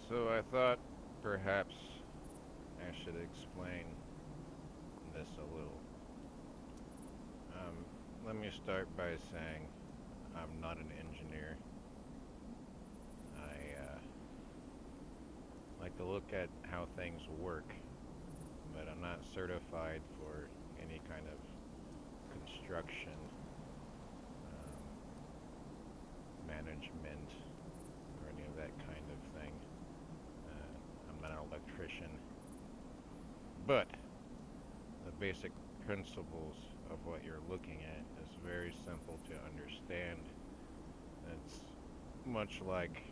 So I thought perhaps I should explain this a little. Um, Let me start by saying I'm not an engineer. I like to look at how things work, but I'm not certified for any kind of construction, um, management, or any of that kind of thing. I'm not an electrician, but the basic principles of what you're looking at is very simple to understand. It's much like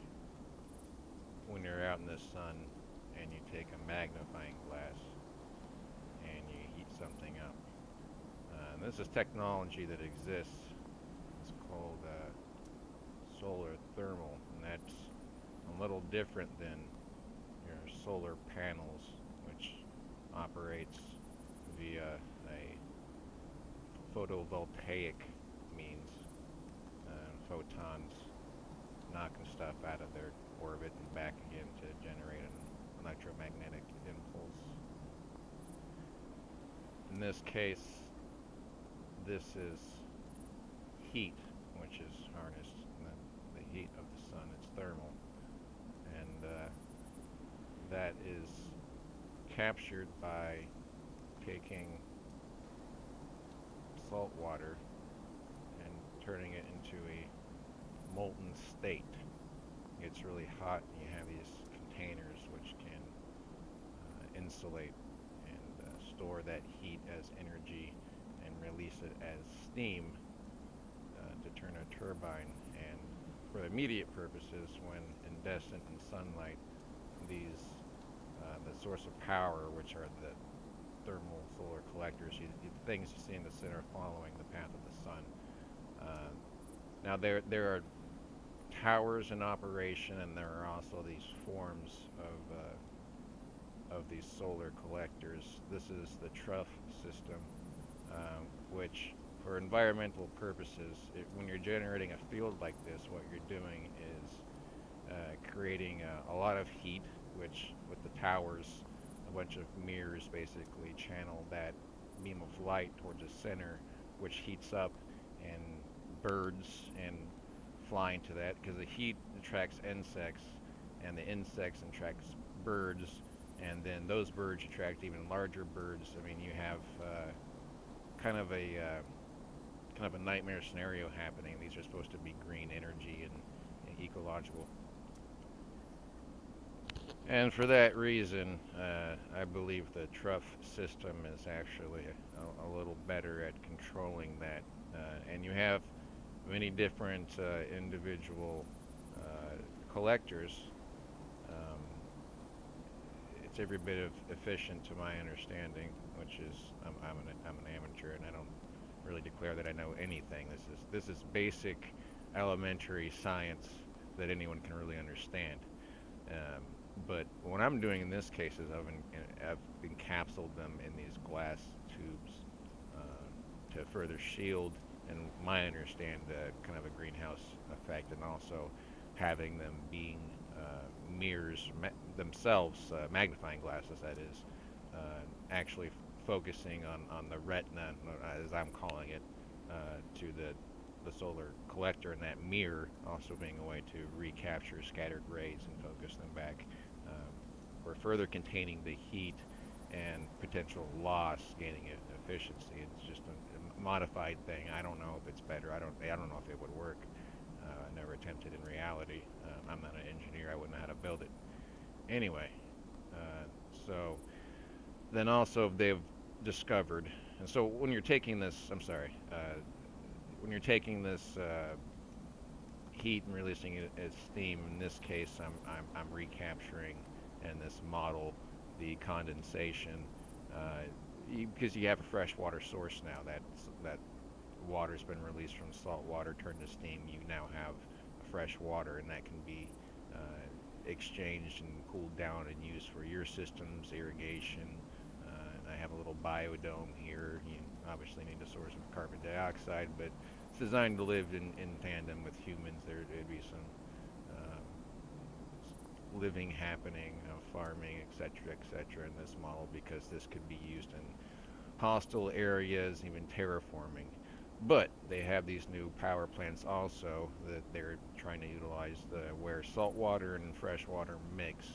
when you're out in the sun and you take a magnifying glass and you heat something up. And this is technology that exists. It's called solar thermal, and that's a little different than your solar panels, which operates via a photovoltaic means, photons knocking stuff out of their orbit and back again to generate an electromagnetic impulse. In this case, this is heat, which is harnessed in the heat of the sun. It's thermal, and that is captured by taking salt water and turning it into a molten state. It gets really hot, and you have these containers which can insulate and store that heat as energy and release it as steam to turn a turbine. And for immediate purposes, when incandescent in sunlight, these the source of power, which are the thermal solar collectors, the things you see in the center following the path of the sun. Uh, Now there are towers in operation, and there are also these forms of these solar collectors. This is the trough system, which for environmental purposes, when you're generating a field like this, what you're doing is creating a lot of heat, which with the towers, a bunch of mirrors basically channel that beam of light towards the center, which heats up, and birds and fly into that because the heat attracts insects, and the insects attracts birds, and then those birds attract even larger birds. I mean, you have kind of a kind of a nightmare scenario happening. These are supposed to be green energy and ecological. And for that reason, I believe the trough system is actually a little better at controlling that. And you have many different individual collectors. Um, it's every bit of efficient to my understanding, which is I'm an amateur and I don't really declare that I know anything. This is basic elementary science that anyone can really understand. Um, but what I'm doing in this case is I've encapsulated them in these glass tubes to further shield, and my understand, kind of a greenhouse effect, and also having them being mirrors themselves, magnifying glasses, that is, actually focusing on the retina, as I'm calling it, to the solar collector, and that mirror also being a way to recapture scattered rays and focus them back. Um, we're further containing the heat and potential loss, gaining efficiency. It's just a modified thing. I don't know if it's better. I don't know if it would work. I never attempted in reality. I'm not an engineer. I wouldn't know how to build it. Anyway, so then also they've discovered, and so when you're taking this, I'm sorry, when you're taking this heat and releasing it as steam, in this case, I'm recapturing in this model the condensation, because you have a freshwater source now. That water's been released from salt water, turned to steam. You now have fresh water, and that can be exchanged and cooled down and used for your systems, irrigation. And I have a little biodome here. You obviously need a source of carbon dioxide, but it's designed to live in tandem with humans. There'd be some living happening, farming, etc., in this model because this could be used in hostile areas, even terraforming. But they have these new power plants also that they're trying to utilize where salt water and fresh water mix.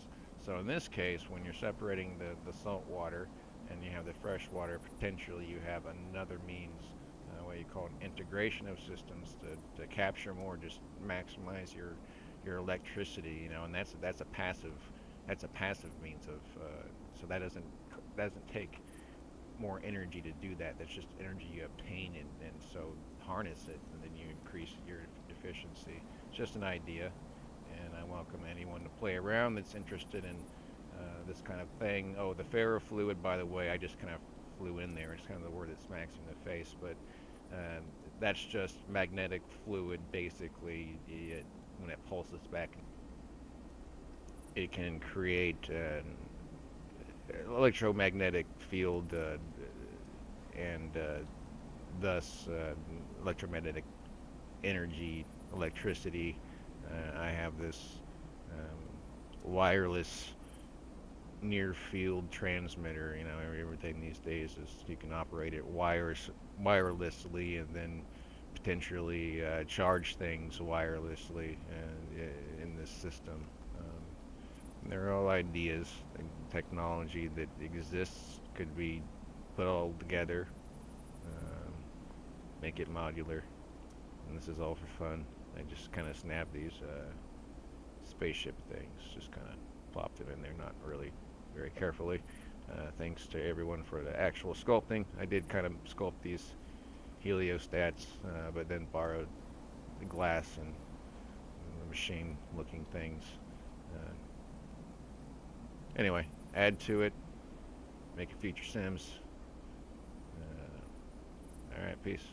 So in this case, when you're separating the salt water and you have the fresh water, potentially you have another means, what you call an integration of systems to capture more, just maximize your electricity, and that's a passive means of so that doesn't take more energy to do that. That's just energy you obtain and so harness it, and then you increase your efficiency. It's just an idea, and I welcome anyone to play around that's interested in this kind of thing. Oh, the ferrofluid, by the way, I just kind of flew in there. It's kind of the word that smacks in the face, but that's just magnetic fluid. Basically, when it pulses back, it can create electromagnetic field and thus electromagnetic energy, electricity. I have this wireless near field transmitter. Everything these days is you can operate it wirelessly and then potentially charge things wirelessly in this system. They're all ideas and technology that exists, could be put all together, um, make it modular, and this is all for fun. I just kind of snapped these spaceship things, just kind of plopped them in there, not really very carefully. Thanks to everyone for the actual sculpting. I did kind of sculpt these heliostats, but then borrowed the glass and the machine-looking things. Uh, Anyway, add to it, make it feature sims. All right, peace.